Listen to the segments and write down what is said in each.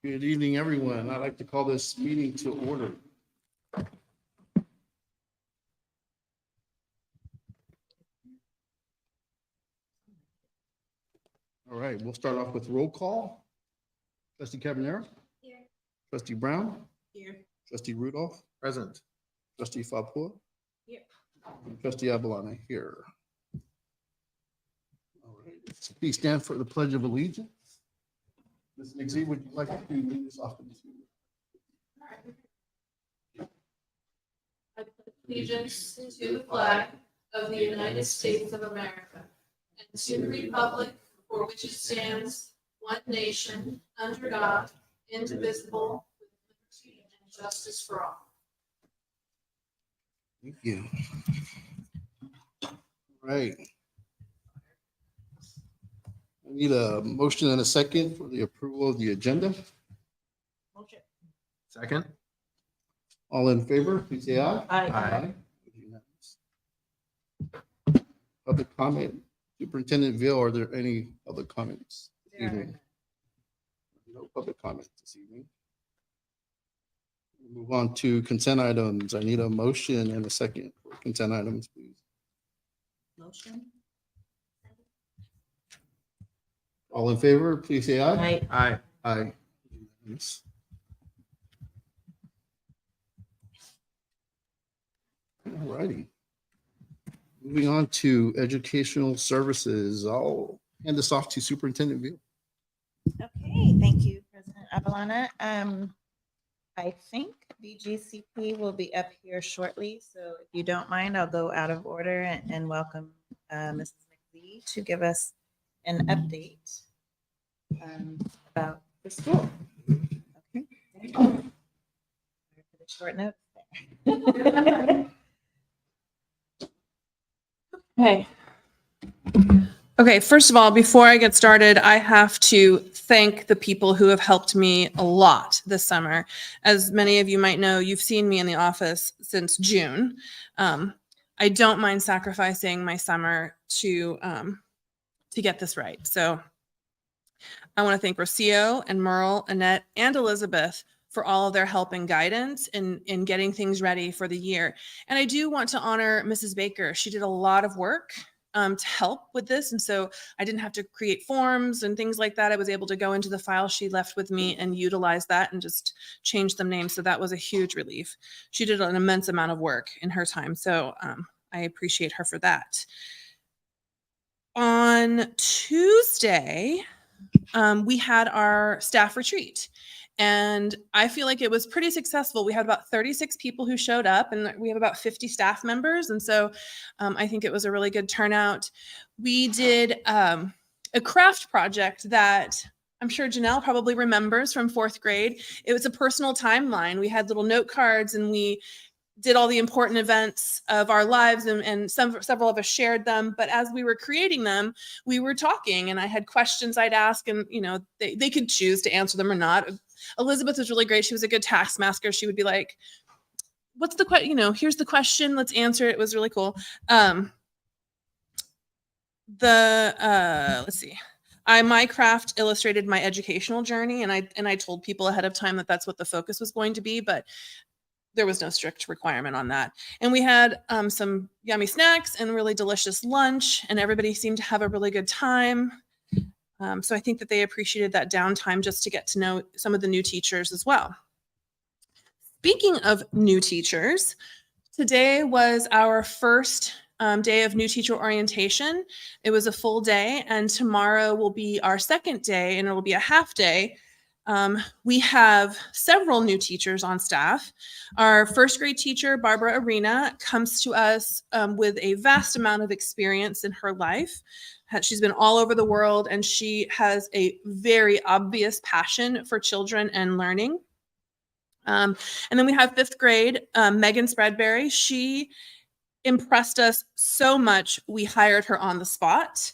Good evening, everyone. I'd like to call this meeting to order. All right, we'll start off with roll call. Trustee Cabanero? Here. Trustee Brown? Here. Trustee Rudolph? Present. Trustee Fapua? Here. And Trustee Abalana here. All right, please stand for the Pledge of Allegiance. Ms. McZee, would you like to lead us off? I pledge allegiance to the flag of the United States of America and to the republic for which it stands, one nation, under God, indivisible, with liberty and justice for all. Thank you. All right. I need a motion and a second for the approval of the agenda. Motion. Second. All in favor, please say aye. Aye. Unanimous. Public comment, Superintendent Ville, are there any other comments this evening? No public comments this evening. Move on to consent items. I need a motion and a second for consent items, please. Motion. All in favor, please say aye. Aye. Aye. Unanimous. All righty. Moving on to educational services, I'll hand this off to Superintendent Ville. Okay, thank you, President Avalana. I think BGCP will be up here shortly, so if you don't mind, I'll go out of order and welcome Mrs. McZee to give us an update about the school. Okay. Sorry for the short note there. Hey. Okay, first of all, before I get started, I have to thank the people who have helped me a lot this summer. As many of you might know, you've seen me in the office since June. I don't mind sacrificing my summer to get this right. So I want to thank Rocio and Merle, Annette, and Elizabeth for all of their help and guidance in getting things ready for the year. And I do want to honor Mrs. Baker. She did a lot of work to help with this. And so I didn't have to create forms and things like that. I was able to go into the file she left with me and utilize that and just change some names. So that was a huge relief. She did an immense amount of work in her time. So I appreciate her for that. On Tuesday, we had our staff retreat. And I feel like it was pretty successful. We had about 36 people who showed up, and we have about 50 staff members. And so I think it was a really good turnout. We did a craft project that I'm sure Janelle probably remembers from 4th grade. It was a personal timeline. We had little note cards, and we did all the important events of our lives, and several of us shared them. But as we were creating them, we were talking, and I had questions I'd ask, and they could choose to answer them or not. Elizabeth was really great. She was a good taskmaster. She would be like, what's the question? Here's the question. Let's answer it. It was really cool. Let's see. My craft illustrated my educational journey, and I told people ahead of time that that's what the focus was going to be, but there was no strict requirement on that. And we had some yummy snacks and really delicious lunch, and everybody seemed to have a really good time. So I think that they appreciated that downtime just to get to know some of the new teachers as well. Speaking of new teachers, today was our first day of new teacher orientation. It was a full day, and tomorrow will be our second day, and it will be a half day. We have several new teachers on staff. Our 1st grade teacher, Barbara Arena, comes to us with a vast amount of experience in her life. She's been all over the world, and she has a very obvious passion for children and learning. And then we have 5th grade, Megan Spreadberry. She impressed us so much, we hired her on the spot.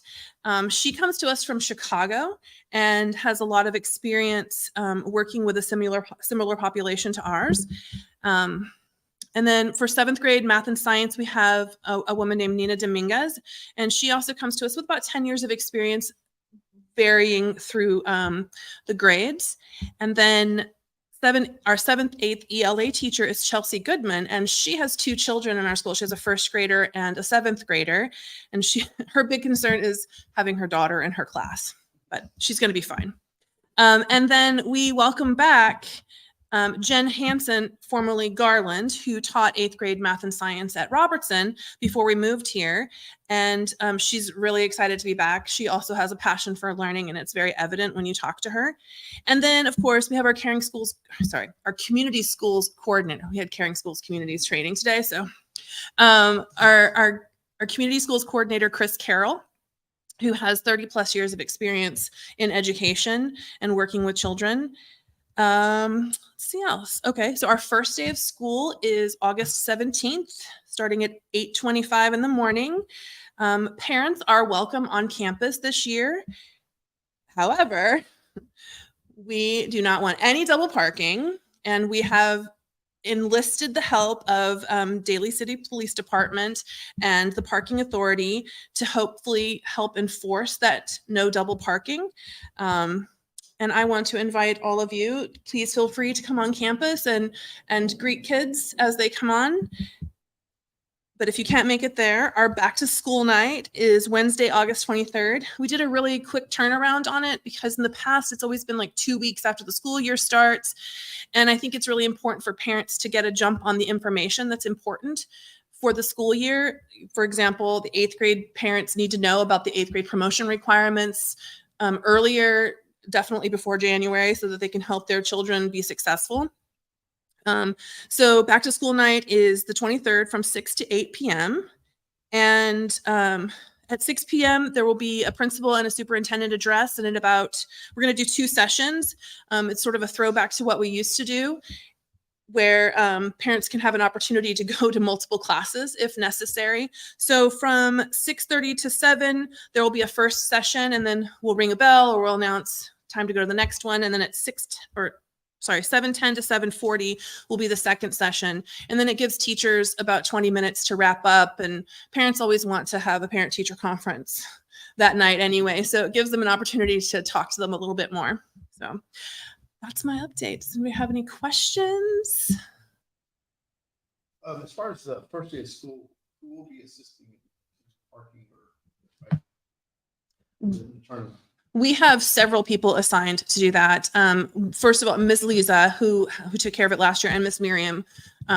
She comes to us from Chicago and has a lot of experience working with a similar population to ours. And then for 7th grade math and science, we have a woman named Nina Dominguez, and she also comes to us with about 10 years of experience varying through the grades. And then our 7th, 8th ELA teacher is Chelsea Goodman, and she has 2 children in our school. She has a 1st grader and a 7th grader, and her big concern is having her daughter in her class, but she's going to be fine. And then we welcome back Jen Hansen, formerly Garland, who taught 8th grade math and science at Robertson before we moved here. And she's really excited to be back. She also has a passion for learning, and it's very evident when you talk to her. And then, of course, we have our community schools coordinator. We had Caring Schools Communities training today. So our community schools coordinator, Chris Carroll, who has 30 plus years of experience in education and working with children. Let's see else. Okay, so our first day of school is August 17th, starting at 8:25 in the morning. Parents are welcome on campus this year. However, we do not want any double parking, and we have enlisted the help of Daly City Police Department and the Parking Authority to hopefully help enforce that no double parking. And I want to invite all of you, please feel free to come on campus and greet kids as they come on. But if you can't make it there, our back to school night is Wednesday, August 23rd. We did a really quick turnaround on it because in the past, it's always been like 2 weeks after the school year starts. And I think it's really important for parents to get a jump on the information that's important for the school year. For example, the 8th grade parents need to know about the 8th grade promotion requirements earlier, definitely before January, so that they can help their children be successful. So back to school night is the 23rd from 6 to 8 p.m. And at 6 p.m., there will be a principal and a superintendent address. And we're going to do 2 sessions. It's sort of a throwback to what we used to do, where parents can have an opportunity to go to multiple classes if necessary. So from 6:30 to 7, there will be a first session, and then we'll ring a bell or we'll announce time to go to the next one. And then at 7:10 to 7:40 will be the second session. And then it gives teachers about 20 minutes to wrap up. And parents always want to have a parent-teacher conference that night anyway. So it gives them an opportunity to talk to them a little bit more. So that's my update. Does anybody have any questions? As far as the first day of school, who will be assisting in parking or? We have several people assigned to do that. First of all, Ms. Lisa, who took care of it last year, and Miss Miriam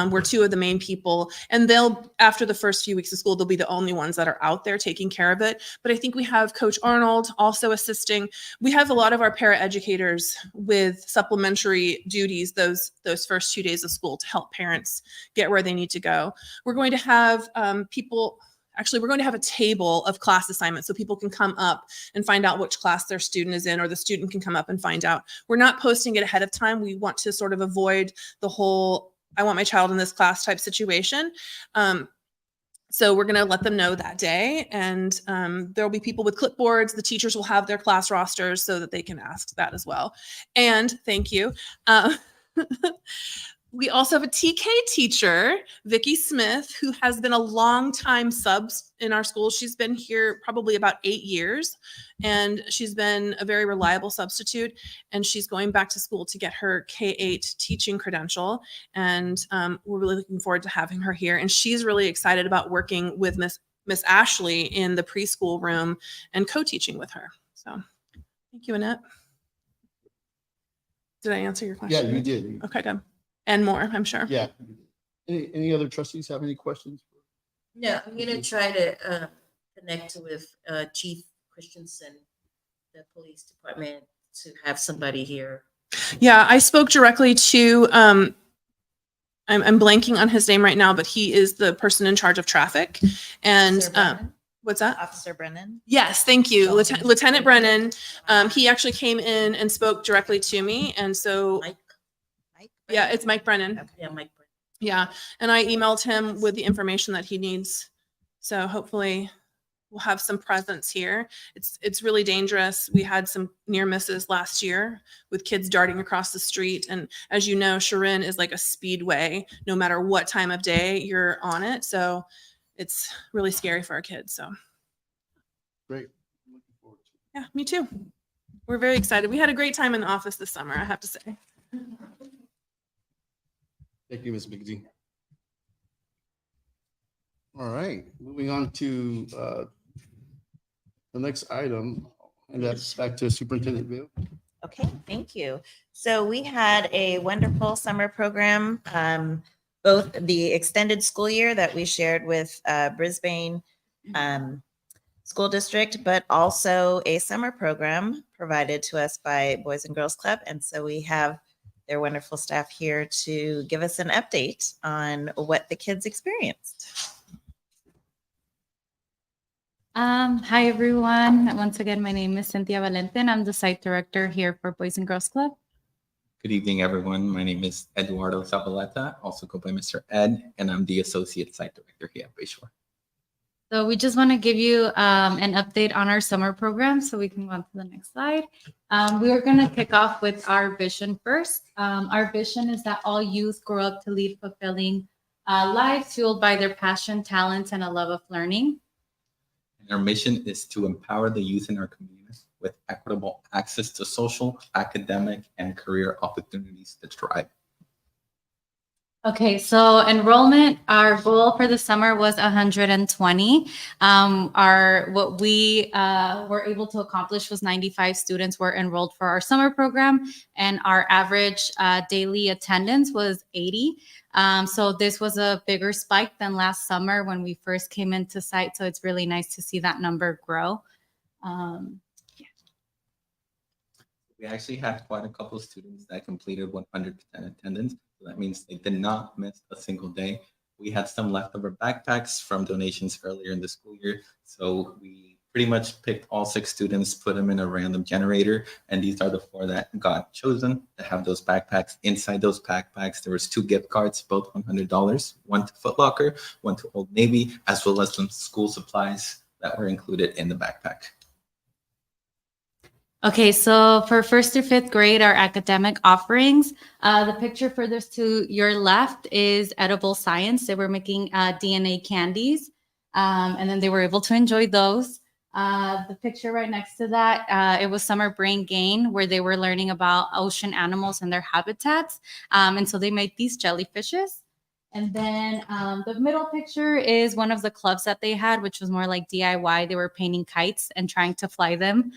were 2 of the main people. And after the first few weeks of school, they'll be the only ones that are out there taking care of it. But I think we have Coach Arnold also assisting. We have a lot of our paraeducators with supplementary duties those first 2 days of school to help parents get where they need to go. We're going to have we're going to have a table of class assignments so people can come up and find out which class their student is in, or the student can come up and find out. We're not posting it ahead of time. We want to sort of avoid the whole, I want my child in this class type situation. So we're going to let them know that day, and there'll be people with clipboards. The teachers will have their class rosters so that they can ask that as well. And thank you. We also have a TK teacher, Vicki Smith, who has been a long time sub in our school. She's been here probably about 8 years, and she's been a very reliable substitute. And she's going back to school to get her K-8 teaching credential. And we're really looking forward to having her here. And she's really excited about working with Miss Ashley in the preschool room and co-teaching with her. So thank you, Annette. Did I answer your question? Yeah, you did. Okay, good. And more, I'm sure. Yeah. Any other trustees have any questions? No, I'm gonna try to connect with Chief Christensen, the police department, to have somebody here. Yeah, I spoke directly to I'm blanking on his name right now, but he is the person in charge of traffic. And Officer Brennan? what's that? Officer Brennan? Yes, thank you. Oh, Lieutenant Brennan. He actually came in and spoke directly to me. And so Mike? yeah, it's Mike Brennan. Okay, yeah, Mike. Yeah. And I emailed him with the information that he needs. So hopefully we'll have some presence here. It's really dangerous. We had some near misses last year with kids darting across the street. And as you know, Sharon is like a speedway. No matter what time of day you're on it. So it's really scary for our kids. So Great. Looking forward to it. yeah, me too. we're very excited. We had a great time in the office this summer, I have to say. Thank you, Ms. McGee. All right, moving on to the next item, and that's back to Superintendent Vale. Okay, thank you. So we had a wonderful summer program, both the extended school year that we shared with Brisbane School District, but also a summer program provided to us by Boys and Girls Club. And so we have their wonderful staff here to give us an update on what the kids experienced. Hi, everyone. Once again, my name is Cynthia Valentin. I'm the site director here for Boys and Girls Club. Good evening, everyone. My name is Eduardo Zabaleta, also called by Mr. Ed, and I'm the Associate Site Director here at Bayshore. So we just want to give you an update on our summer program so we can go on to the next slide. We are going to kick off with our vision first. Our vision is that all youth grow up to lead fulfilling lives fueled by their passion, talents, and a love of learning. And our mission is to empower the youth in our community with equitable access to social, academic, and career opportunities to thrive. Okay, so enrollment, our goal for the summer was 120. What we were able to accomplish was 95 students were enrolled for our summer program, and our average daily attendance was 80. So this was a bigger spike than last summer when we first came into site. So it's really nice to see that number grow. We actually had quite a couple of students that completed 100% attendance. So that means they did not miss a single day. We had some leftover backpacks from donations earlier in the school year. So we pretty much picked all 6 students, put them in a random generator. And these are the 4 that got chosen to have those backpacks. Inside those backpacks, there was 2 gift cards, both $100, one to Foot Locker, one to Old Navy, as well as some school supplies that were included in the backpack. Okay, so for 1st through 5th grade, our academic offerings, the picture furthest to your left is edible science. They were making DNA candies, and then they were able to enjoy those. The picture right next to that, it was summer brain gain, where they were learning about ocean animals and their habitats. And so they made these jellyfishes. And then the middle picture is one of the clubs that they had, which was more like DIY. They were painting kites and trying to fly them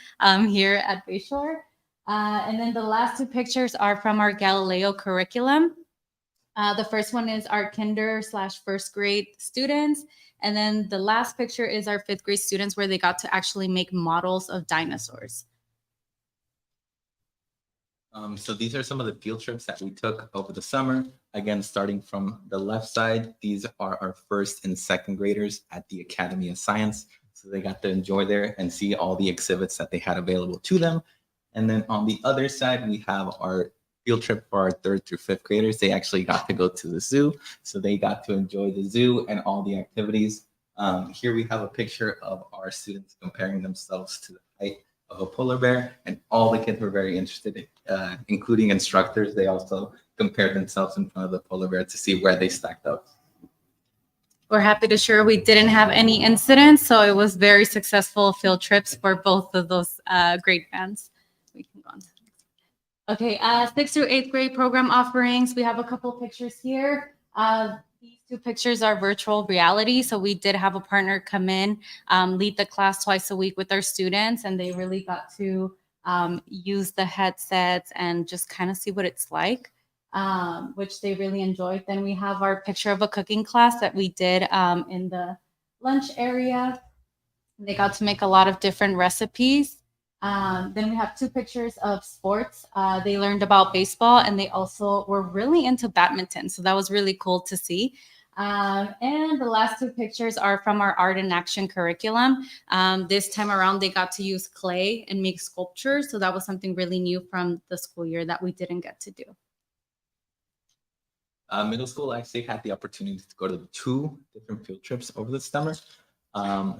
here at Bayshore. And then the last 2 pictures are from our Galileo curriculum. The first one is our kinder/1st grade students. And then the last picture is our 5th grade students, where they got to actually make models of dinosaurs. So these are some of the field trips that we took over the summer. Again, starting from the left side, these are our 1st and 2nd graders at the Academy of Science. So they got to enjoy there and see all the exhibits that they had available to them. And then on the other side, we have our field trip for our 3rd through 5th graders. They actually got to go to the zoo. So they got to enjoy the zoo and all the activities. Here we have a picture of our students comparing themselves to the height of a polar bear, and all the kids were very interested, including instructors. They also compared themselves in front of the polar bear to see where they stacked up. We're happy to share we didn't have any incidents, so it was very successful field trips for both of those grade bands. We can go on. Okay, 6th through 8th grade program offerings. We have a couple pictures here. These 2 pictures are virtual reality. So we did have a partner come in, lead the class twice a week with our students, and they really got to use the headsets and just kind of see what it's like, which they really enjoyed. Then we have our picture of a cooking class that we did in the lunch area. They got to make a lot of different recipes. Then we have 2 pictures of sports. They learned about baseball, and they also were really into badminton. So that was really cool to see. And the last 2 pictures are from our art and action curriculum. This time around, they got to use clay and make sculptures. So that was something really new from the school year that we didn't get to do. Middle school actually had the opportunity to go to 2 different field trips over the summer.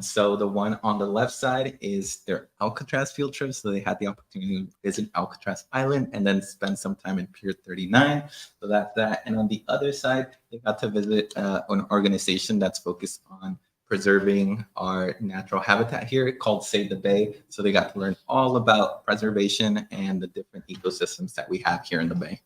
So the one on the left side is their Alcatraz field trip. So they had the opportunity to visit Alcatraz Island and then spend some time in Pier 39. So that's that. And on the other side, they got to visit an organization that's focused on preserving our natural habitat here called Save the Bay. So they got to learn all about preservation and the different ecosystems that we have here in the Bay.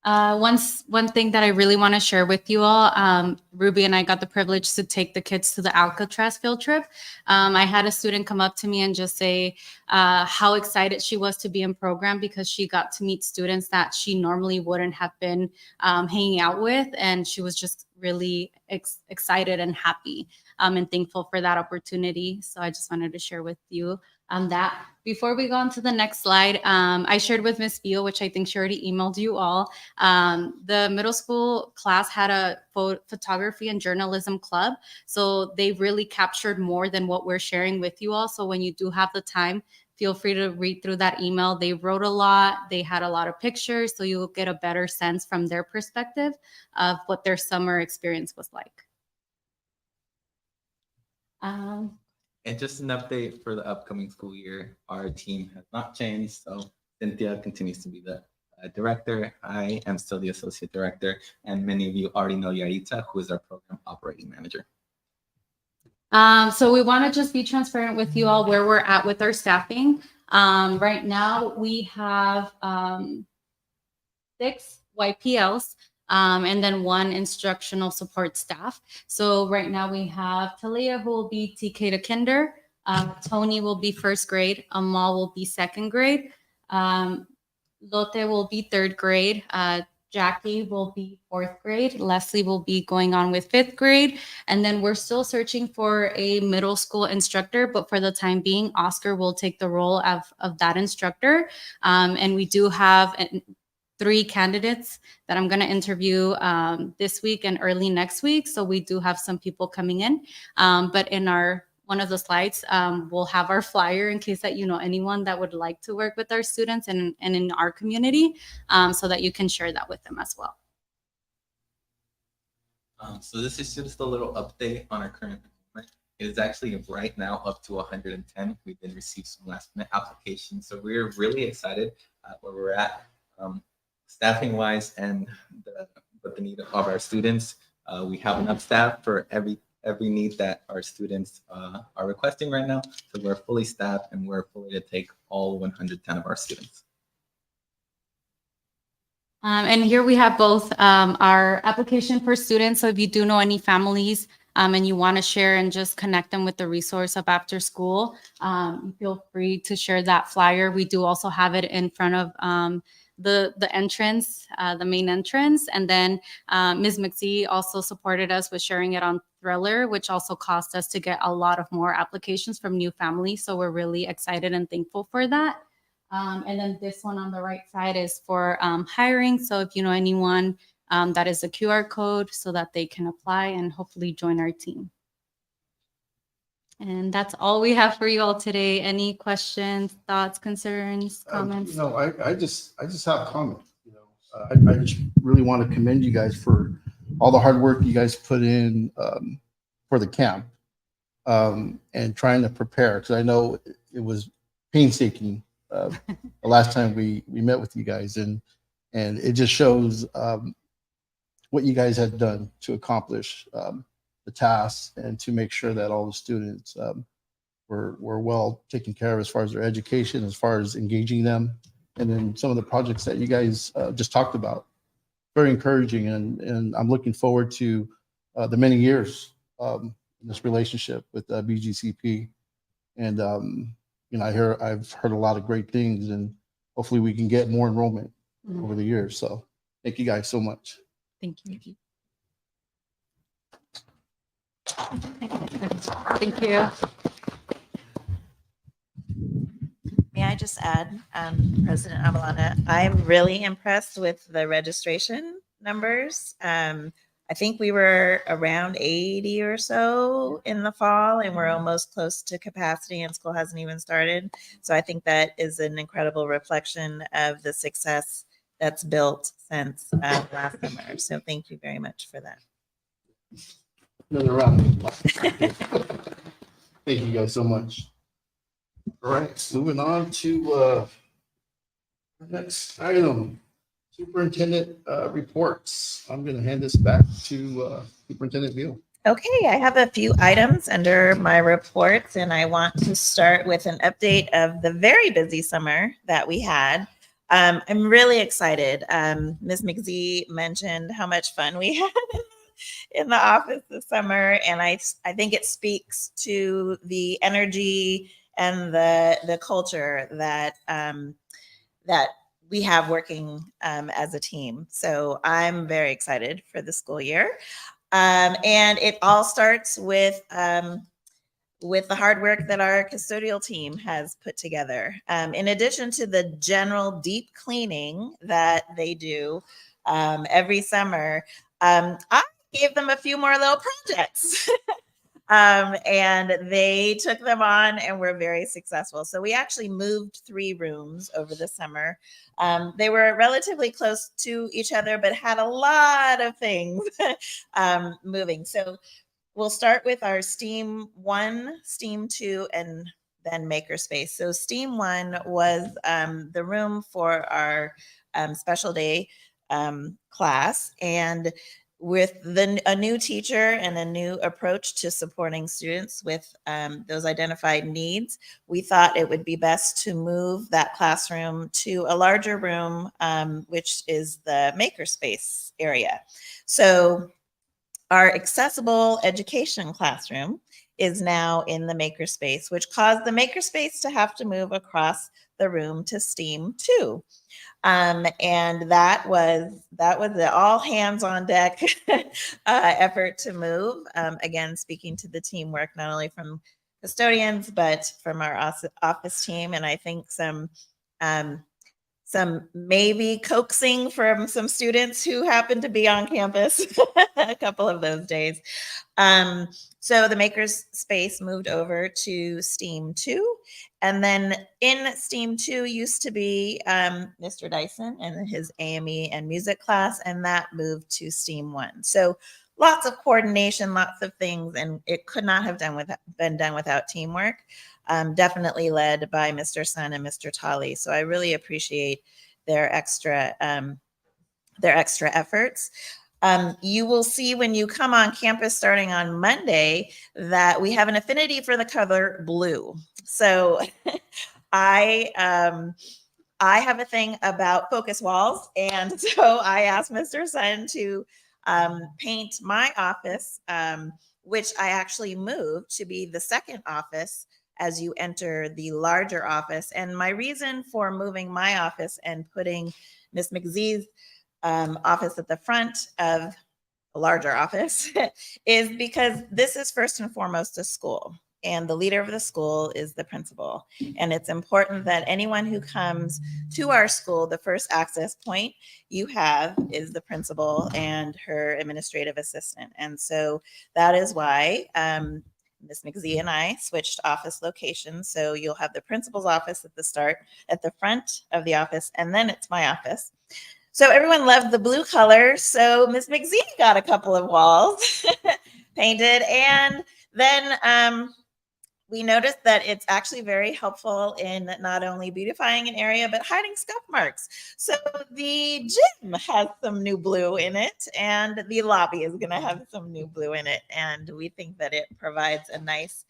One thing that I really want to share with you all, Ruby and I got the privilege to take the kids to the Alcatraz field trip. I had a student come up to me and just say how excited she was to be in program because she got to meet students that she normally wouldn't have been hanging out with. And she was just really excited and happy and thankful for that opportunity. So I just wanted to share with you that. Before we go on to the next slide, I shared with Ms. Beal, which I think she already emailed you all. The middle school class had a photography and journalism club. So they really captured more than what we're sharing with you all. So when you do have the time, feel free to read through that email. They wrote a lot. They had a lot of pictures. So you'll get a better sense from their perspective of what their summer experience was like. And just an update for the upcoming school year, our team has not changed. So Cynthia continues to be the director. I am still the associate director. And many of you already know Yarita, who is our program operating manager. So we want to just be transparent with you all where we're at with our staffing. Right now we have 6 YPLs and then 1 instructional support staff. So right now we have Talia, who will be TK to kinder. Tony will be 1st grade. Amal will be 2nd grade. Lotte will be 3rd grade. Jackie will be 4th grade. Leslie will be going on with 5th grade. And then we're still searching for a middle school instructor, but for the time being, Oscar will take the role of that instructor. And we do have 3 candidates that I'm going to interview this week and early next week. So we do have some people coming in. But in one of the slides, we'll have our flyer in case that you know anyone that would like to work with our students and in our community, so that you can share that with them as well. So this is just a little update on our current enrollment. It is actually right now up to 110. We've been received some last minute applications. So we're really excited where we're at. Staffing wise and the need of our students. We have enough staff for every need that our students are requesting right now. So we're fully staffed and we're fully to take all 110 of our students. And here we have both our application for students. So if you do know any families and you want to share and just connect them with the resource of after school, feel free to share that flyer. We do also have it in front of the entrance, the main entrance. And then Ms. McZee also supported us with sharing it on Thriller, which also cost us to get a lot of more applications from new families. So we're really excited and thankful for that. And then this one on the right side is for hiring. So if you know anyone, that is a QR code so that they can apply and hopefully join our team. And that's all we have for you all today. Any questions, thoughts, concerns, comments? I just have a comment. I just really want to commend you guys for all the hard work you guys put in for the camp and trying to prepare, because I know it was painstaking the last time we met with you guys, and it just shows what you guys had done to accomplish the tasks and to make sure that all the students were well taken care of as far as their education, as far as engaging them, and then some of the projects that you guys just talked about. Very encouraging, and I'm looking forward to the many years in this relationship with BGCP. And I've heard a lot of great things, and hopefully we can get more enrollment over the years. So thank you guys so much. Thank you. Thank you. May I just add, President Avalana, I'm really impressed with the registration numbers. I think we were around 80 or so in the fall, and we're almost close to capacity, and school hasn't even started. So I think that is an incredible reflection of the success that's built since last summer. So thank you very much for that. Another round of applause. Thank you guys so much. All right, moving on to our next item, superintendent reports. I'm going to hand this back to Superintendent Beal. Okay, I have a few items under my reports, and I want to start with an update of the very busy summer that we had. I'm really excited. Ms. McZee mentioned how much fun we had in the office this summer, and I think it speaks to the energy and the culture that that we have working as a team. So I'm very excited for the school year. And it all starts with the hard work that our custodial team has put together. In addition to the general deep cleaning that they do every summer, I gave them a few more little projects. And they took them on and were very successful. So we actually moved 3 rooms over the summer. They were relatively close to each other, but had a lot of things moving. So we'll start with our Steam 1, Steam 2, and then Makerspace. So Steam 1 was the room for our special day class. And with a new teacher and a new approach to supporting students with those identified needs, we thought it would be best to move that classroom to a larger room, which is the Makerspace area. So our accessible education classroom is now in the Makerspace, which caused the Makerspace to have to move across the room to Steam 2. And that was the all hands on deck effort to move. Again, speaking to the teamwork, not only from custodians, but from our office team. And I think some maybe coaxing from some students who happened to be on campus a couple of those days. So the Makers Space moved over to Steam 2. And then in Steam 2 used to be Mr. Dyson and his AME and music class, and that moved to Steam 1. So lots of coordination, lots of things, and it could not have been done without teamwork. Definitely led by Mr. Sun and Mr. Tolley. So I really appreciate their extra efforts. You will see when you come on campus starting on Monday that we have an affinity for the color blue. So I have a thing about focus walls, and so I asked Mr. Sun to paint my office, which I actually moved to be the second office as you enter the larger office. And my reason for moving my office and putting Ms. McZee's office at the front of a larger office is because this is first and foremost a school. And the leader of the school is the principal. And it's important that anyone who comes to our school, the first access point you have is the principal and her administrative assistant. And so that is why Ms. McZee and I switched office locations. So you'll have the principal's office at the front of the office, and then it's my office. So everyone loved the blue color. So Ms. McZee got a couple of walls painted. And then we noticed that it's actually very helpful in not only beautifying an area, but hiding scuff marks. So the gym has some new blue in it, and the lobby is going to have some new blue in it. And we think that it provides a nice,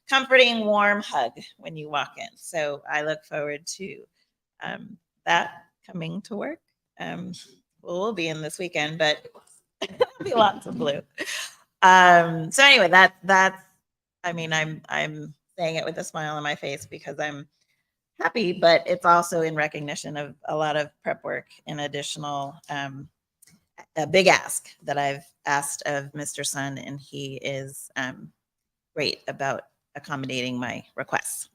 comforting, warm hug when you walk in. So I look forward to that coming to work. We'll be in this weekend, but there'll be lots of blue. So anyway, that's, I mean, I'm saying it with a smile on my face because I'm happy, but it's also in recognition of a lot of prep work and additional, a big ask that I've asked of Mr. Sun, and he is great about accommodating my requests.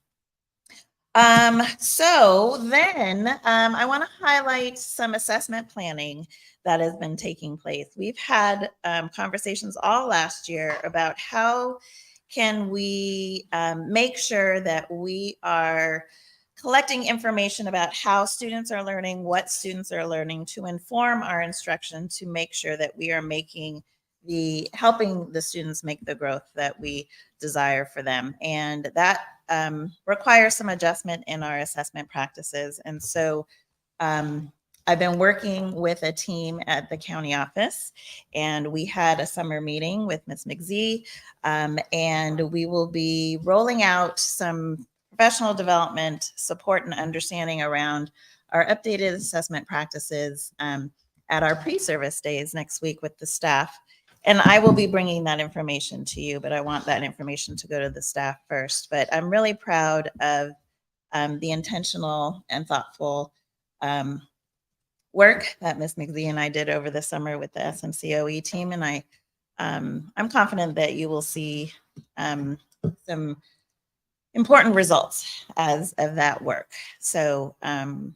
So then I want to highlight some assessment planning that has been taking place. We've had conversations all last year about how can we make sure that we are collecting information about how students are learning, what students are learning, to inform our instruction, to make sure that we are helping the students make the growth that we desire for them. And that requires some adjustment in our assessment practices. And so I I've been working with a team at the county office, and we had a summer meeting with Ms. McZee, and we will be rolling out some professional development support and understanding around our updated assessment practices at our pre-service days next week with the staff. And I will be bringing that information to you, but I want that information to go to the staff first. But I'm really proud of the intentional and thoughtful work that Ms. McZee and I did over the summer with the SMCOE team. And I'm confident that you will see some important results as of that work. So, and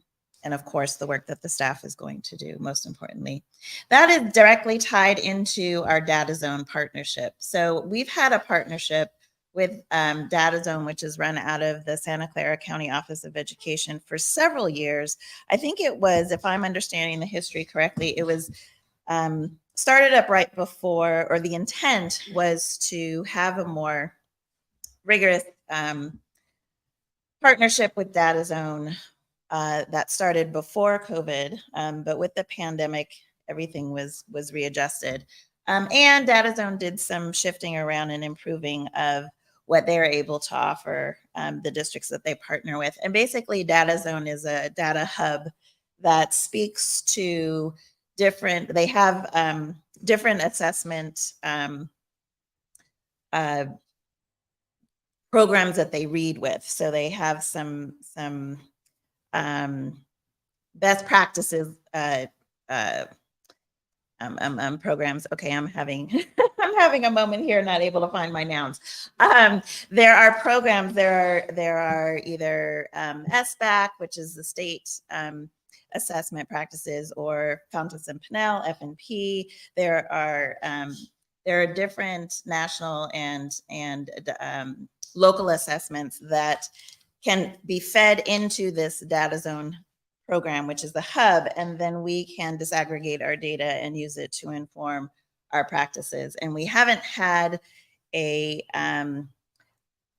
of course, the work that the staff is going to do, most importantly. That is directly tied into our Data Zone partnership. So we've had a partnership with Data Zone, which is run out of the Santa Clara County Office of Education for several years. I think it was, if I'm understanding the history correctly, it was started up right before, or the intent was to have a more rigorous partnership with Data Zone that started before COVID, but with the pandemic, everything was readjusted. And Data Zone did some shifting around and improving of what they're able to offer the districts that they partner with. And basically, Data Zone is a data hub that speaks to different, they have different assessment programs that they read with. So they have some best practices programs. Okay, I'm having I'm having a moment here, not able to find my nouns. There are programs. There are either SBAC, which is the state assessment practices, or Fountas and Pinnell (F&P). There are different national and local assessments that can be fed into this Data Zone program, which is the hub, and then we can disaggregate our data and use it to inform our practices. And we haven't had a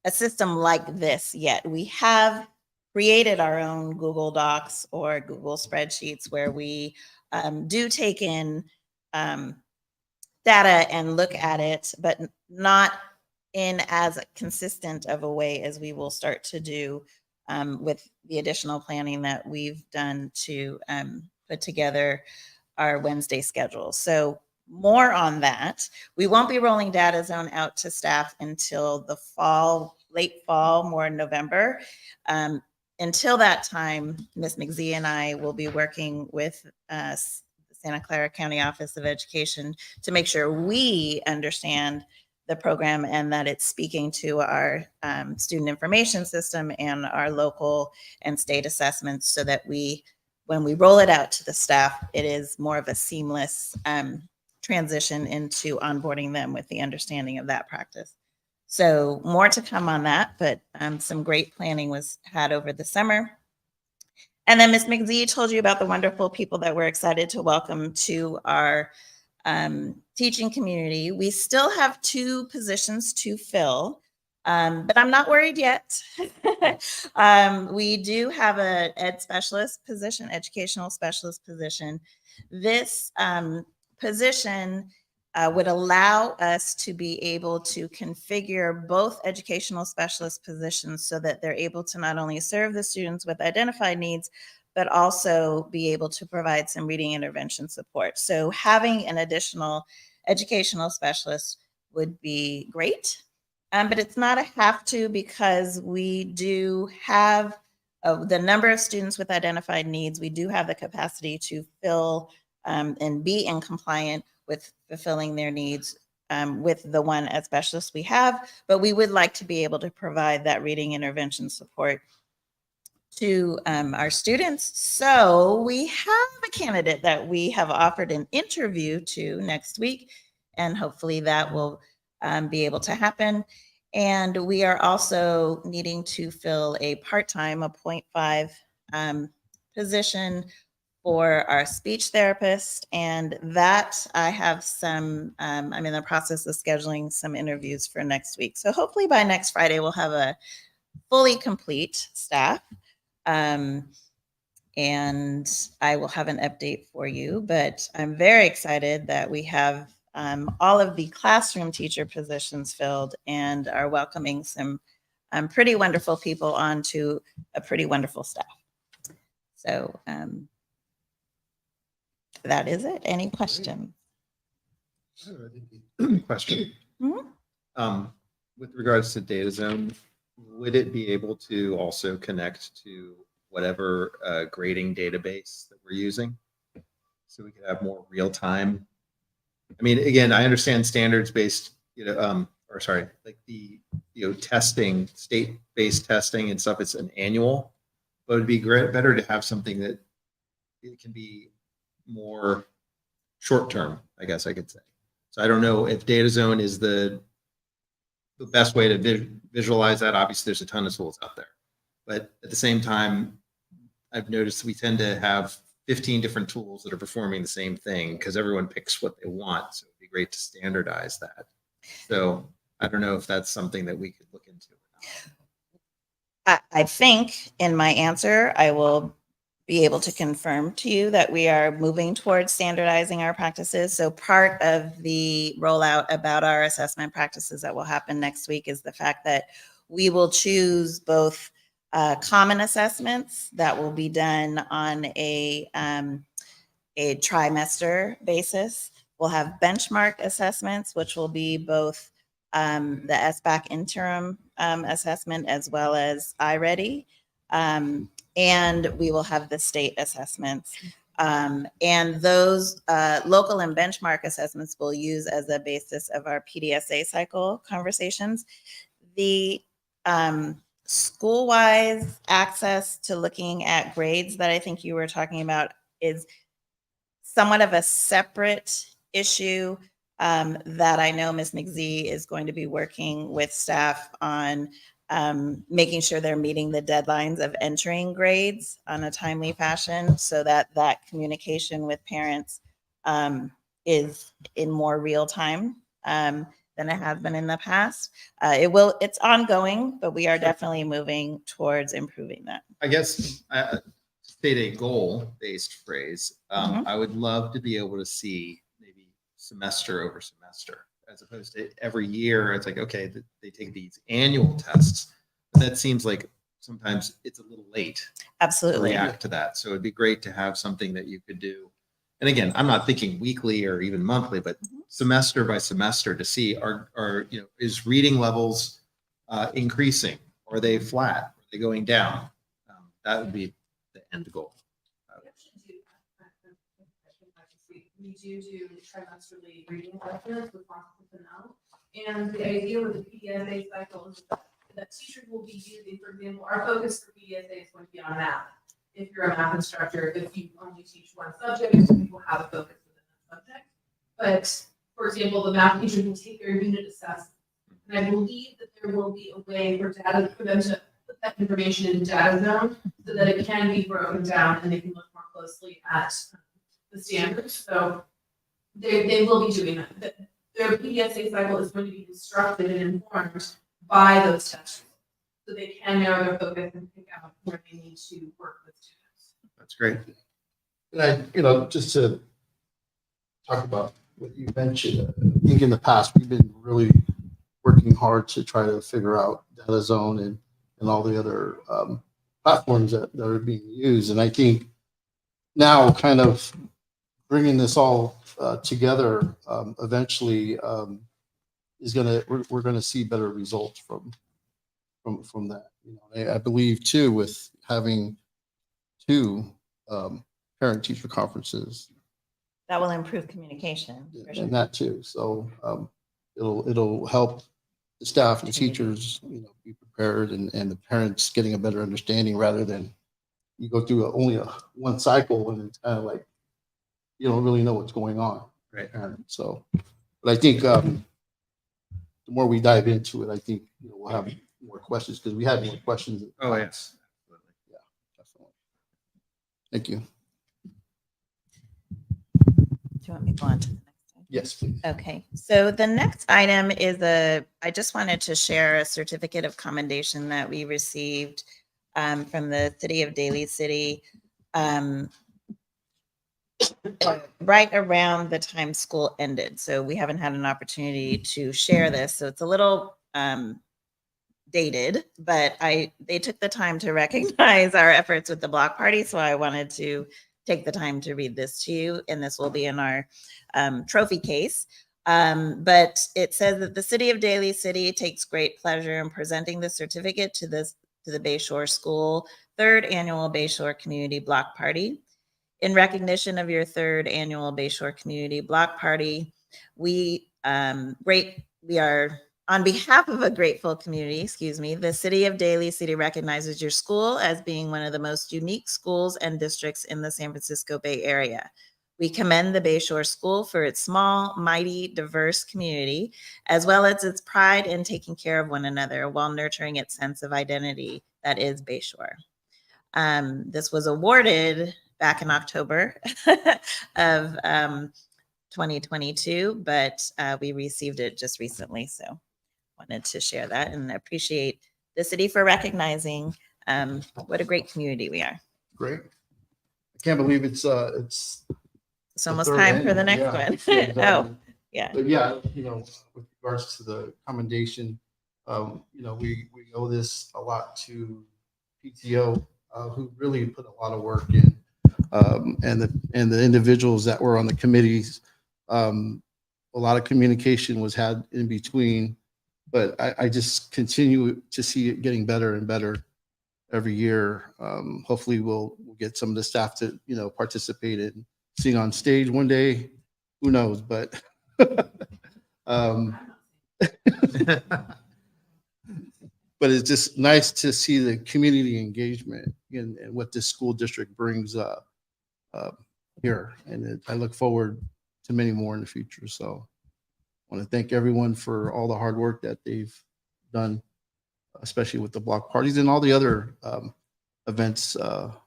system like this yet. We have created our own Google Docs or Google spreadsheets where we do take in data and look at it, but not in as consistent of a way as we will start to do with the additional planning that we've done to put together our Wednesday schedule. So more on that. We won't be rolling Data Zone out to staff until the fall, late fall, more in November. Until that time, Ms. McZee and I will be working with the Santa Clara County Office of Education to make sure we understand the program and that it's speaking to our student information system and our local and state assessments, so that when we roll it out to the staff, it is more of a seamless transition into onboarding them with the understanding of that practice. So more to come on that, but some great planning was had over the summer. And then Ms. McZee told you about the wonderful people that we're excited to welcome to our teaching community. We still have 2 positions to fill, but I'm not worried yet. We do have an ed specialist position, educational specialist position. This position would allow us to be able to configure both educational specialist positions so that they're able to not only serve the students with identified needs, but also be able to provide some reading intervention support. So having an additional educational specialist would be great, but it's not a have to, because we do have the number of students with identified needs. We do have the capacity to fill and be in compliant with fulfilling their needs with the one ed specialist we have, but we would like to be able to provide that reading intervention support to our students. So we have a candidate that we have offered an interview to next week, and hopefully that will be able to happen. And we are also needing to fill a part-time, a 0.5 position for our speech therapist. And that I have some, I'm in the process of scheduling some interviews for next week. So hopefully by next Friday, we'll have a fully complete staff. And I will have an update for you, but I'm very excited that we have all of the classroom teacher positions filled and are welcoming some pretty wonderful people onto a pretty wonderful staff. So that is it. Any questions? Question. Mhm. With regards to data zone, would it be able to also connect to whatever grading database that we're using? So we could have more real time. I mean, again, I understand standards based, or sorry, like the, testing, state-based testing and stuff, it's an annual, but it'd be better to have something that it can be more short-term, I guess I could say. So I don't know if data zone is the best way to visualize that. Obviously, there's a ton of tools out there, but at the same time, I've noticed we tend to have 15 different tools that are performing the same thing because everyone picks what they want. So it'd be great to standardize that. So I don't know if that's something that we could look into. I think in my answer, I will be able to confirm to you that we are moving towards standardizing our practices. So part of the rollout about our assessment practices that will happen next week is the fact that we will choose both common assessments that will be done on a trimester basis. We'll have benchmark assessments, which will be both the SBAC interim assessment as well as iReady. And we will have the state assessments. And those local and benchmark assessments we'll use as a basis of our PDSA cycle conversations. The school-wise access to looking at grades that I think you were talking about is somewhat of a separate issue that I know Ms. McZee is going to be working with staff on making sure they're meeting the deadlines of entering grades on a timely fashion so that that communication with parents is in more real time than it has been in the past. It's ongoing, but we are definitely moving towards improving that. I guess state a goal-based phrase. I would love to be able to see maybe semester over semester, as opposed to every year. It's like, okay, they take these annual tests, but that seems like sometimes it's a little late to Absolutely. react to that. So it'd be great to have something that you could do. And again, I'm not thinking weekly or even monthly, but semester by semester to see is reading levels increasing? Are they flat? Are they going down? That would be the end goal. We do trimesterly reading lessons with lots of now. And the idea with the PDSA cycle is that teachers will be using, for example, our focus for PDSA is going to be on math. If you're a math instructor, if you only teach one subject, you will have a focus within that subject. But for example, the math teachers will take their unit assessment. And I believe that there will be a way for them to put that information in data zone so that it can be broken down and they can look more closely at the standards. So they will be doing that. Their PDSA cycle is going to be instructed and informed by those tests. So they can narrow their focus and pick out where they need to work with students. That's great. And just to talk about what you mentioned, I think in the past, we've been really working hard to try to figure out Data Zone and all the other platforms that are being used. And I think now kind of bringing this all together eventually we're going to see better results from that. I believe too, with having two parent teacher conferences, That will improve communication. For sure. and that too. So it'll help the staff and teachers, be prepared, and the parents getting a better understanding rather than you go through only one cycle and it's kind of like you don't really know what's going on. Right. So, but I think the more we dive into it, I think we'll have more questions because we had more questions. Oh, yes. Absolutely. Yeah, definitely. Thank you. Do you want me to go on to the next one? Yes, please. Okay, so the next item is I just wanted to share a certificate of commendation that we received from the City of Daly City. um, right around the time school ended. So we haven't had an opportunity to share this. So it's a little dated, but they took the time to recognize our efforts with the block party. So I wanted to take the time to read this to you, and this will be in our trophy case. But it says that the city of Daly City takes great pleasure in presenting the certificate to the Bayshore School third annual Bayshore Community Block Party. In recognition of your third annual Bayshore Community Block Party, we are on behalf of a grateful community, the city of Daly City recognizes your school as being one of the most unique schools and districts in the San Francisco Bay Area. We commend the Bayshore School for its small, mighty, diverse community, as well as its pride in taking care of one another while nurturing its sense of identity that is Bayshore. This was awarded back in October of 2022, but we received it just recently. So wanted to share that and appreciate the city for recognizing what a great community we are. Great. I can't believe it's It's the almost third time for the annual. next Yeah, one. exactly. Oh, yeah. But yeah, with regards to the commendation, we owe this a lot to PTO, who really put a lot of work in, and the individuals that were on the committees. A lot of communication was had in between, but I just continue to see it getting better and better every year. Hopefully we'll get some of the staff to, participate in sing on stage one day. Who knows, but but it's just nice to see the community engagement and what this school district brings here. And I look forward to many more in the future. So I want to thank everyone for all the hard work that they've done, especially with the block parties and all the other events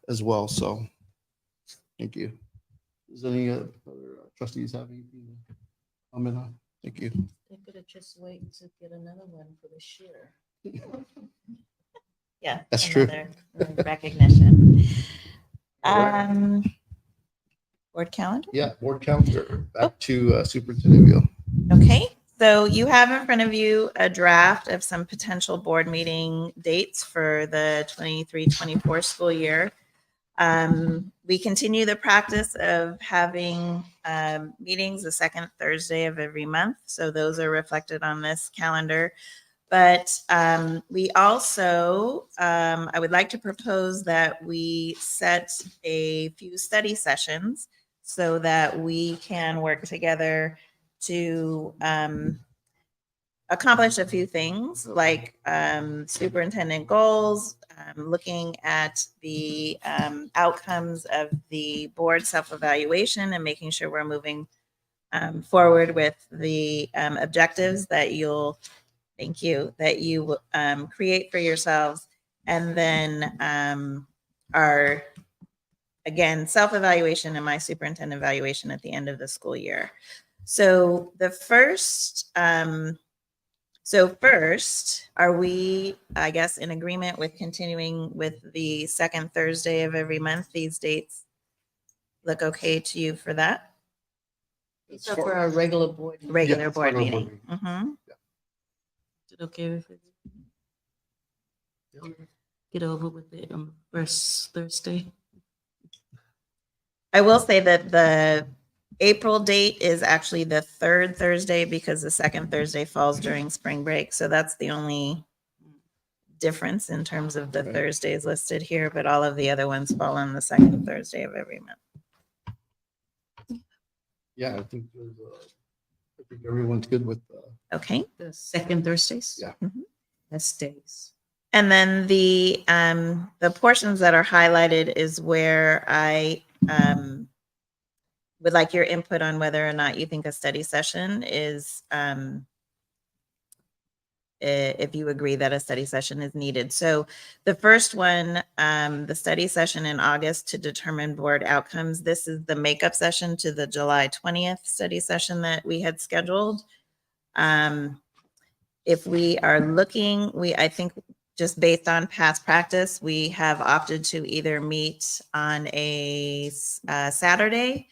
as well. So thank you. Does any other trustees have anything to comment on? Thank you. They could have just waited to get another one for this year. Yeah, That's true. another recognition. All Board calendar. Yeah, board calendar. Back to Superintendent Beal. Okay, so you have in front of you a draft of some potential board meeting dates for the 23-24 school year. We continue the practice of having meetings the second Thursday of every month. So those are reflected on this calendar. But we also, I would like to propose that we set a few study sessions so that we can work together to accomplish a few things like superintendent goals, looking at the outcomes of the board self-evaluation and making sure we're moving forward with the objectives that you create for yourselves. And then our, again, self-evaluation and my superintendent evaluation at the end of the school year. So the first, are we, I guess, in agreement with continuing with the second Thursday of every month? These dates look okay to you for that? So for our regular board. Regular Yeah, board regular meeting. board Mhm. Is it okay if it get over with it on first Thursday? I will say that the April date is actually the third Thursday because the second Thursday falls during spring break. So that's the only difference in terms of the Okay. Thursdays listed here, but all of the other ones fall on the second Thursday of every month. Yeah, I think everyone's good with. Okay. The second Thursdays? Yeah. Mhm. That's days. And then the portions that are highlighted is where I would like your input on whether or not you think a study session is, if you agree that a study session is needed. So the first one, the study session in August to determine board outcomes. This is the makeup session to the July 20th study session that we had scheduled. If we are looking, I think just based on past practice, we have opted to either meet on a Saturday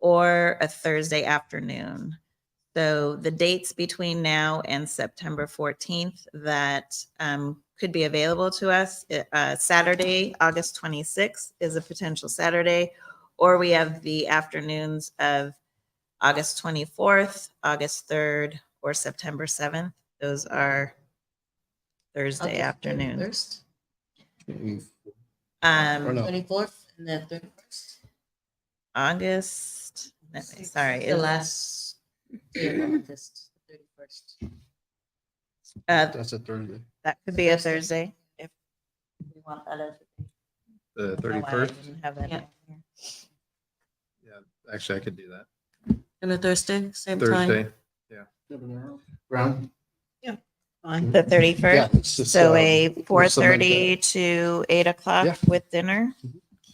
or a Thursday afternoon. So the dates between now and September 14th that could be available to us, Saturday, August 26th is a potential Saturday, or we have the afternoons of August 24th, August 3rd, or September 7th. Those are Thursday afternoons. First, Or no. 24th, and then 31st. August, sorry, The last day of August, 31st. That's a Thursday. that could be a Thursday if We want that as The no, I 31st? didn't have that Yeah. down here. Yeah, actually, I could do that. and a Thursday, same time. Thursday. Brown? Fine. The Yeah. 31st. it's just, So we'll a cement 4:30 that. to 8 o'clock Yeah. with dinner.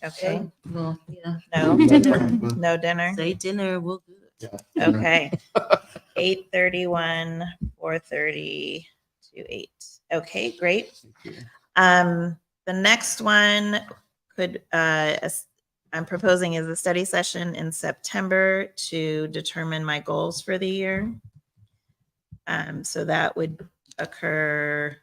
Okay. Well, yeah. No, No. no dinner. Say dinner, we'll do it. Yeah, dinner. Okay. 8:31, 4:30 to 8. Okay, great. The next one could, I'm proposing is a study session in September to determine my goals for the year. So that would occur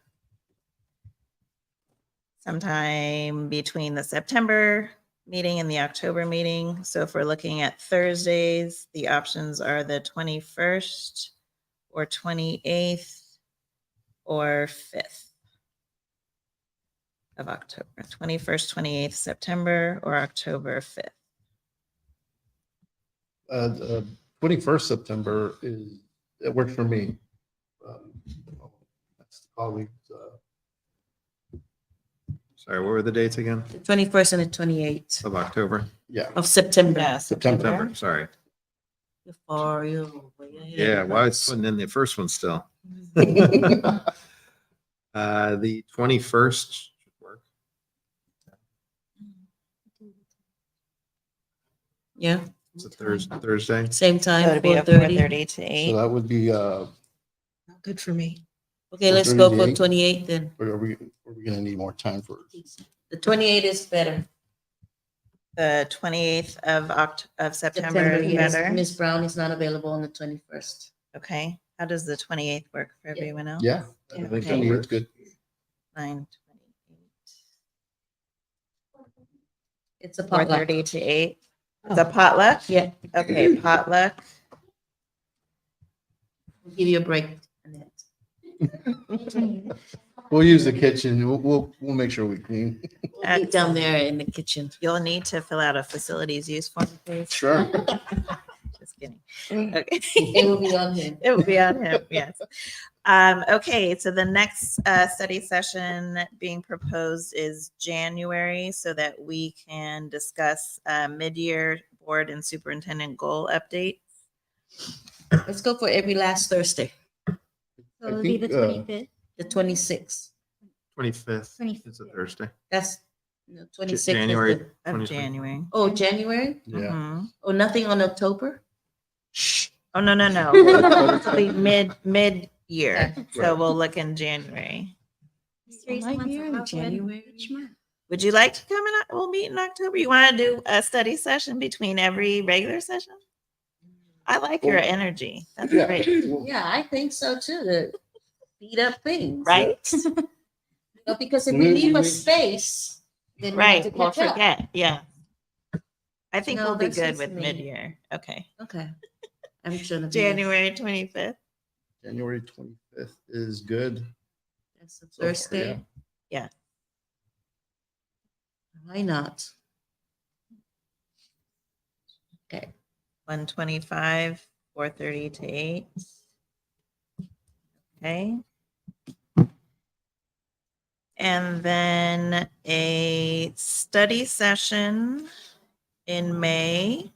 sometime between the September meeting and the October meeting. So if we're looking at Thursdays, the options are the 21st or 28th or 5th of October, 21st, 28th September or October 5th. 21st September it works for me. That's the colleagues. Sorry, what were the dates again? The 21st and the 28th Of October? Yeah, of September. Yeah, September, sorry. You're far, you're way ahead. Yeah, well, I was putting in the first one still. The 21st should work. Yeah, It's a Thursday. same So time, it'd be a 4:30. 4:30 to So 8. that would be, Good for me. Okay, let's go for 28 then. or are we gonna need more time for? The 28 is better. The 28th of September is yes. better. Ms. Brown is not available on the 21st. Okay. How does the 28th work for everyone else? Yeah, I Yeah. think that Okay. works good. 9:28. It's a potluck. 4:30 to 8. It's a potluck? Yeah, Okay, potluck. we'll give you a break. Annette. We'll use the kitchen. We'll make sure we clean. We'll be down there in the kitchen. You'll need to fill out a facilities use form, please. Sure. Just kidding. Okay. It will be on him. It will be on him, yes. Okay, so the next study session being proposed is January so that we can discuss mid-year board and superintendent goal update. Let's go for every last Thursday, So it'll be the think, 25th. the 26th. 25th. 25th. It's a Thursday. That's no, 26th. is January. the- Of 26th. January. Oh, January? Yeah. Mhm. Oh, nothing on October? Oh, no, no, no. It'll be mid-year, so Right. we'll look in January. Might be in January. Would you like to come in? We'll meet in October. You want to do a study session between every regular session? I like your energy. That's Yeah. great. Yeah, I think so too, to speed up things. Right? No, because if we leave a space, then we have Right. to We'll catch up. forget. Yeah. I think No, we'll be that's good just with me. mid-year. Okay. Okay. I'm sure. it'll be- January 25th. January 25th is good. That's a So far, Thursday. yeah. Why not? Okay. 125, 4:30 to 8. Okay. And then a study session in May.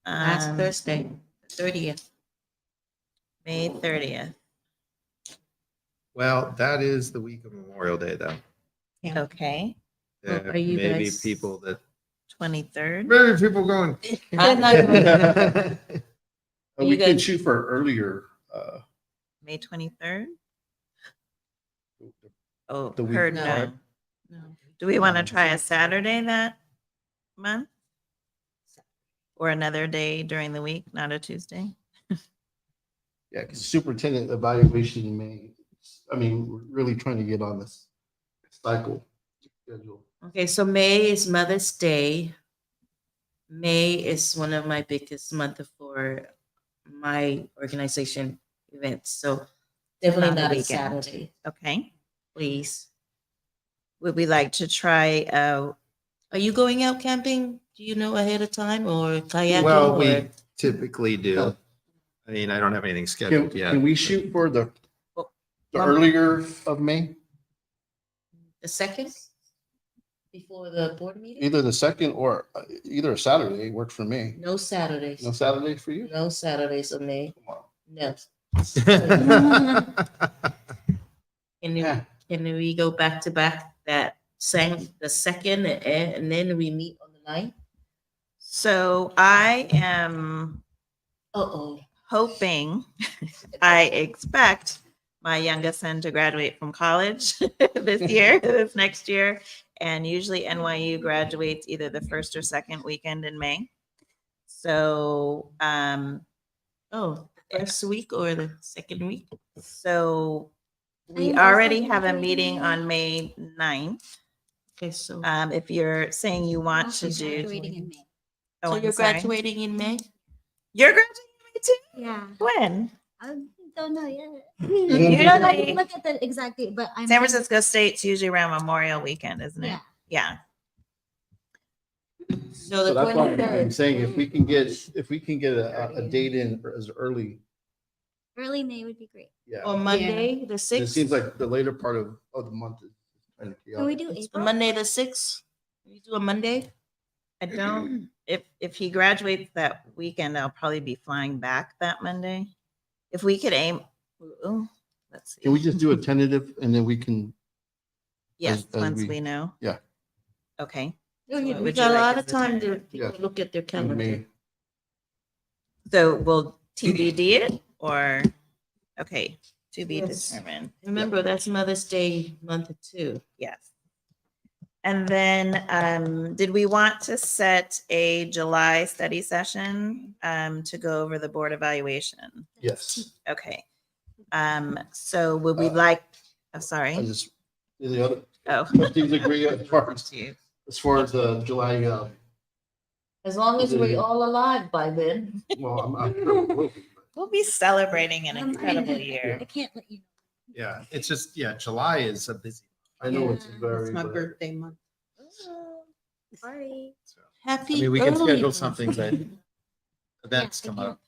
Last Um, Thursday, 30th. May 30th. Well, that is the week of Memorial Day, though. Okay. Well, are you Maybe guys- people that, 23rd. maybe people going. I'm not going. We You can guys- shoot for earlier. May 23rd. Oh, The week heard prior? no. No. Do we want to try a Saturday that month? Or another day during the week, not a Tuesday? Yeah, because superintendent evaluation in May. I mean, we're really trying to get on this cycle schedule. Okay, so May is Mother's Day. May is one of my biggest month for my organization events. So definitely Not a not a weekend. Saturday, Okay. please. Would we like to try, Are you going out camping? Do you know ahead of time or kayaking? Well, or? we typically do. No. I mean, I don't have anything Can, scheduled yet. can we shoot for the Well, earlier of May? The second? Before the board meeting? Either the second or either a Saturday works for me. No Saturdays. No Saturday for you? No Saturdays of May. Come on. No. Can you, Yeah. can we go back to back the second and then we meet on the 9th? so I am Uh-oh. hoping, I expect my youngest son to graduate from college this next year. And usually NYU graduates either the first or second weekend in May. So, Oh, first week or the second week? so we I'm also already have a graduating meeting in on May 9th. Okay, so, If you're saying you want Also to do. graduating in May. Oh, so I'm you're sorry. graduating in May? You're graduating in May too? Yeah. When? I don't know yet. You don't know I yet? didn't look at the exact date, but I'm San Francisco State's usually around Memorial Weekend, isn't it? Yeah. Yeah. So So the that's why I'm 23rd. saying if we can get a date in as early, Early May would be great. yeah. Or Monday, the It 6th? seems like the later part of the month is kind of Can we chaotic. do It's April? Monday, the 6th? Can we do a Monday? I don't, if he graduates that weekend, I'll probably be flying back that Monday. If we could aim, ooh, let's see. Can we just do a tentative and then we can, Yes, as once we- we know. yeah. Okay. Oh, So yeah, what we would you got a like lot as of the time to tentative? people Yeah. look at their in calendar. May? So we'll TBD it or, okay, to be Yes. determined. Remember, that's Mother's Day month too. Yes. And then, did we want to set a July study session, to go over the board evaluation? Yes. Okay. So would we Uh, like, I'm sorry. I just, the other Oh. trustees agree as far as the July, As long as we're all alive by then. well, I'm sure we will be, but We'll be celebrating an I'm incredible fine. year. I can't let you know. Yeah, it's just, yeah, July is a busy. I know it's Yeah, very. my but- birthday month. Oh, sorry. So, Happy. I mean, we can early schedule something, but events Yeah, I come can't up,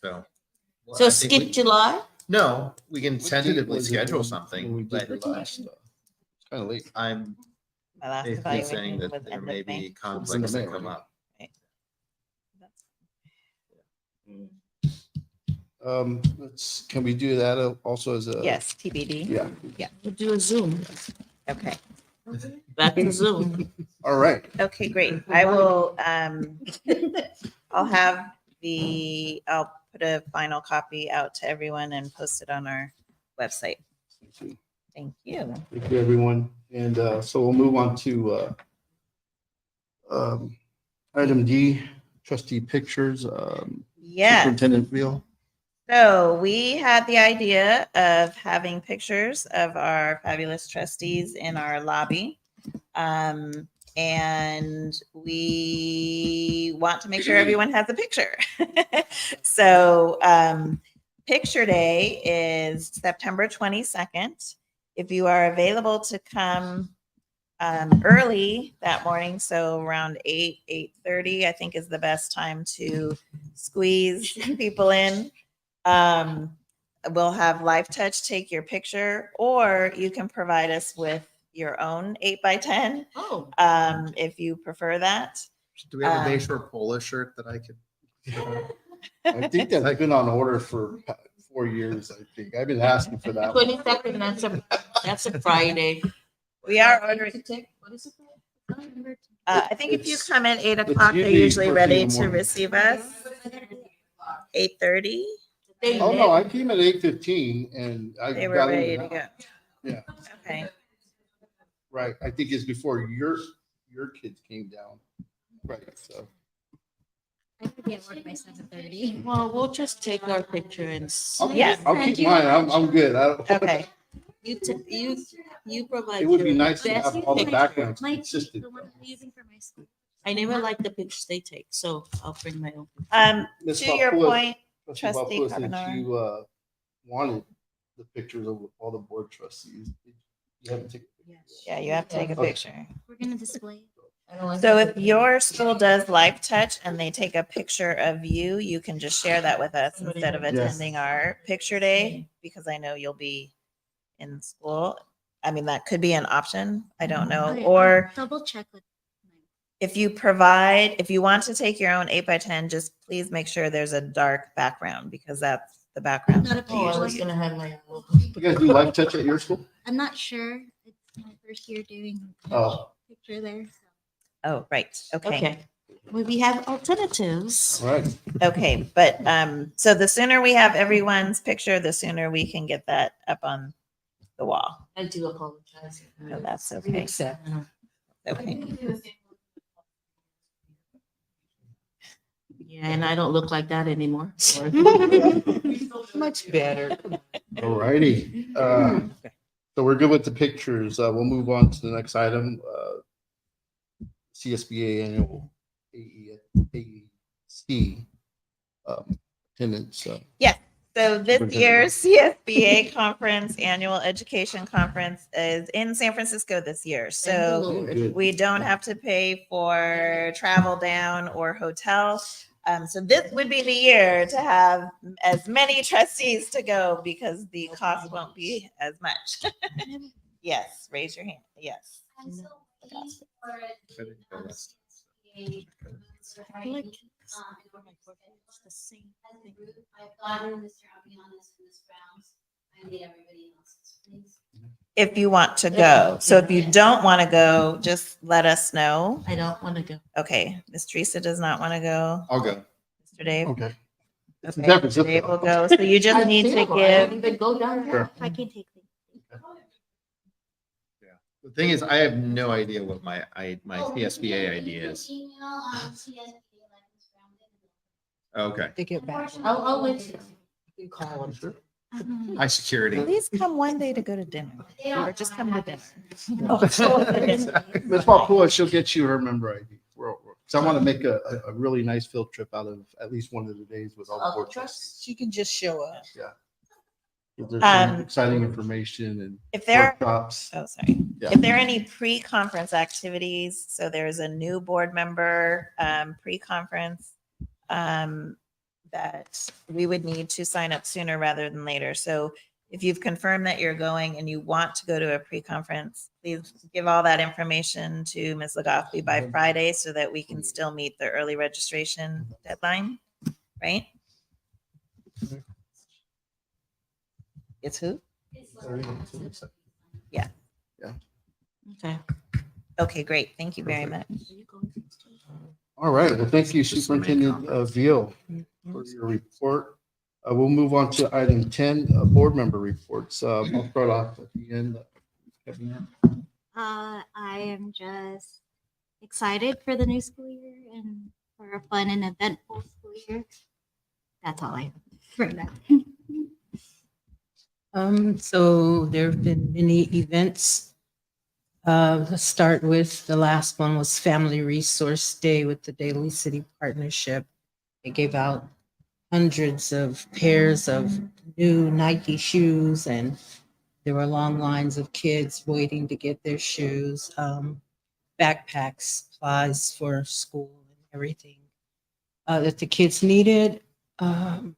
so. Well, So I think skip we- July? No, we can What date tentatively was it schedule when we something, did but the last, It's kind of late. I'm My last basically evaluation saying was that there end may of May. be conflicts May, that come right? up. Can we do that also as a? Yes, TBD. Yeah. We'll do a Zoom. Okay. Back to Zoom. All right. Okay, great. I will, I'll have I'll put a final copy out to everyone and post it on our website. Thank you. Thank you, everyone. And so we'll move on to item D, trustee pictures. Yes. Superintendent Beal. So we had the idea of having pictures of our fabulous trustees in our lobby. And we want to make sure everyone has a picture. So picture day is September 22nd. If you are available to come early that morning, so around 8:30, I think is the best time to squeeze people in. We'll have Life Touch take your picture, or you can provide us with your own 8x10 Oh, if you prefer that. Do we have a Um, Bayshore polo shirt that I could? I think that's been on order for 4 years, I think. I've been asking for that one. 22nd, that's a Friday. We are ordering. What is it? I think if you It's- come in 8 it's o'clock, they're usually usually first ready thing in the to morning. receive us. 8:30, Oh, no, I came at 8:15 and I they were got ready in to and go. out. Yeah. Okay. Right. I think it's before your kids came down. Right. So I could be at work by 7:30. Well, we'll just take our picture and. I'll keep mine. I'm good. I don't, Okay. You provide. It would be your nice to best have all the picture. backgrounds My consistent. the one I'm using for my school. I never like the pictures they take, so I'll bring my own. Ms. To your Valpula- point, Trustee Trustee Valpula, since Carbonara. you wanted the pictures of all the board trustees, you haven't taken. Yeah, you have to take a Okay. picture. We're gonna display it. So if your school does live touch and they take a picture of you, you can just share that with us instead of attending our picture day, because I know you'll be in school. I mean, that could be an option. I don't know. Okay, Or I'll double check with. if you want to take your own 8x10, just please make sure there's a dark background, because that's the background. Not a that they Oh, I usually was gonna have my. You guys do live touch at your school? I'm not sure. It's my first year doing Oh, picture there. So. Oh, right. Okay. Okay. Well, we have alternatives. all right. Okay. But so the sooner we have everyone's picture, the sooner we can get that up on the wall. I do apologize. No, that's okay. Accept. Okay. Yeah, and I don't look like that anymore. Much better. All righty. So we're good with the pictures. We'll move on to the next item. CSBA annual AEC attendance. So this year's CSBA conference, annual education conference, is in San Francisco this year. So Good. we don't have to pay for travel down or hotel. So this would be the year to have as many trustees to go, because the cost won't be as much. Yes, raise your hand. Yes. I'm so pleased for it. As a group, I've gotten Mr. Abianis and Ms. Brown's. I need everybody else's, please. If you want to go. So if you don't want to go, just let us know. I don't want to go. Okay. Miss Teresa does not want to go. I'll go. Mr. Dave. Okay. It's in Okay, San Mr. Dave will Francisco. go. So you just need to give. Even go down there. Sure. I can take things. The thing is, I have no idea what my CSBA ID is. Email, CSBA, like Ms. Brown did. Okay. To get back. I'll wait. You can call them. Sure. High security. Please come one day to go to dinner, They don't- or just come to dinner. Ms. Valpula, she'll get you her member ID. So I want to make a really nice field trip out of at least one of the days with all the board trustees. She can just show up. There's some exciting information and If there, workshops. oh, sorry. Yeah. If there are any pre-conference activities, so there's a new board member, pre-conference, that we would need to sign up sooner rather than later. So if you've confirmed that you're going and you want to go to a pre-conference, please give all that information to Ms. Legoffey by Friday, so that we can still meet the early registration deadline, right? It's who? Okay. Okay, great. Thank you very much. All right. Well, thank you, Superintendent Veal, for your report. We'll move on to item 10, board member reports. I'll start off at the end. I am just excited for the new school year and for a fun and eventful school year. That's all I have for that. So there have been many events. Let's start with the last one was Family Resource Day with the Daly City Partnership. They gave out hundreds of pairs of new Nike shoes, and there were long lines of kids waiting to get their shoes, backpacks, supplies for school and everything that the kids needed. Oh,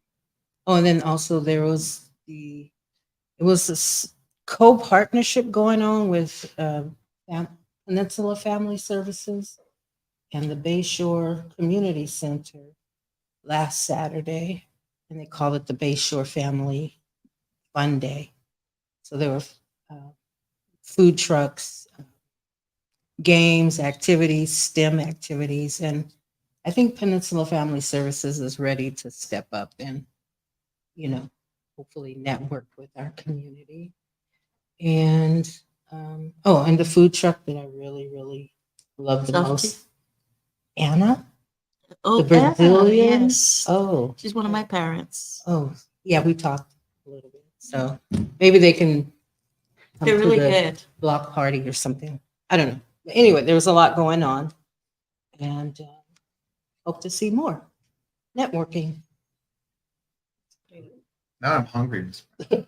and then also there was it was this co-partnership going on with Peninsula Family Services and the Bayshore Community Center last Saturday, and they called it the Bayshore Family Fun Day. So there were food trucks, games, activities, STEM activities, and I think Peninsula Family Services is ready to step up and, hopefully network with our community. And Oh, and the food truck that I really, really love the Sophie? most. Anna? Oh, The Anna, Brazilian? yes. Oh, She's one of my parents. oh, yeah, we talked a little bit. So maybe they can come They're to really the good. block party or something. I don't know. But anyway, there was a lot going on, and hope to see more networking. Now I'm hungry.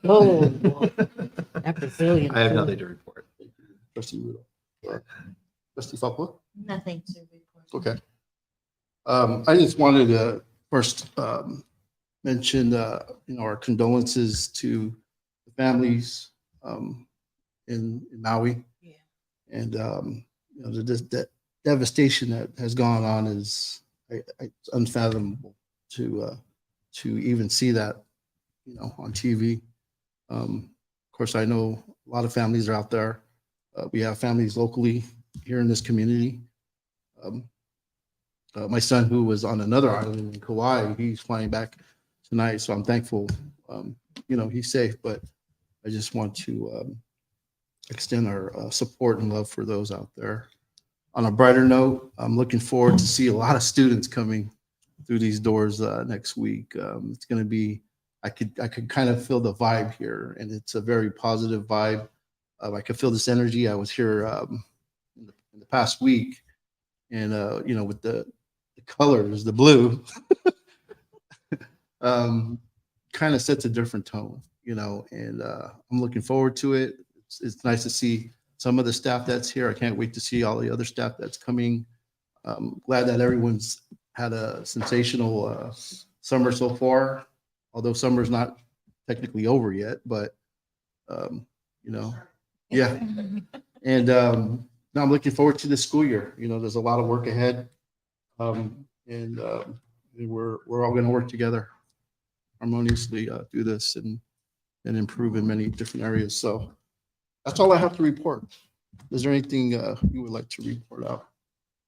Oh, boy. That Brazilian I have food. nothing to report. Trustee Rudolph. Trustee Falco? Nothing to report. Okay. I just wanted to first mention, our condolences to the families in Maui. Yeah. And, the devastation that has gone on is it's unfathomable to even see that, on TV. Of course, I know a lot of families are out there. We have families locally here in this community. My son, who was on another island in Kauai, he's flying back tonight, so I'm thankful. He's safe, but I just want to extend our support and love for those out there. On a brighter note, I'm looking forward to see a lot of students coming through these doors next week. It's going to be, I could kind of feel the vibe here, and it's a very positive vibe. I could feel this energy. I was here in the past week, and with the colors, the blue, kind of sets a different tone, and I'm looking forward to it. It's nice to see some of the staff that's here. I can't wait to see all the other staff that's coming. Glad that everyone's had a sensational summer so far, although summer's not technically over yet, but yeah. And now I'm looking forward to the school year. There's a lot of work ahead, and we're all going to work together harmoniously through this and improve in many different areas. So that's all I have to report. Is there anything you would like to report out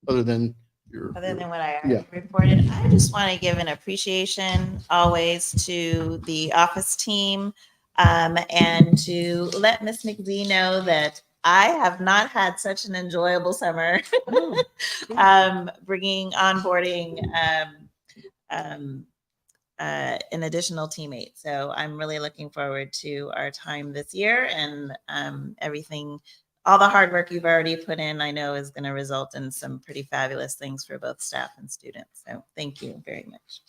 other than your? Other than what I Yeah. already reported, I just want to give an appreciation always to the office team, and to let Miss McZ know that I have not had such an enjoyable summer. Bringing onboarding an additional teammate. So I'm really looking forward to our time this year, and everything. All the hard work you've already put in, I know, is going to result in some pretty fabulous things for both staff and students. So thank you very much.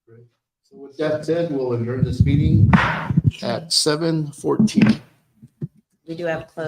Great. So with that said, we'll adjourn this meeting at 7:14. We do have closed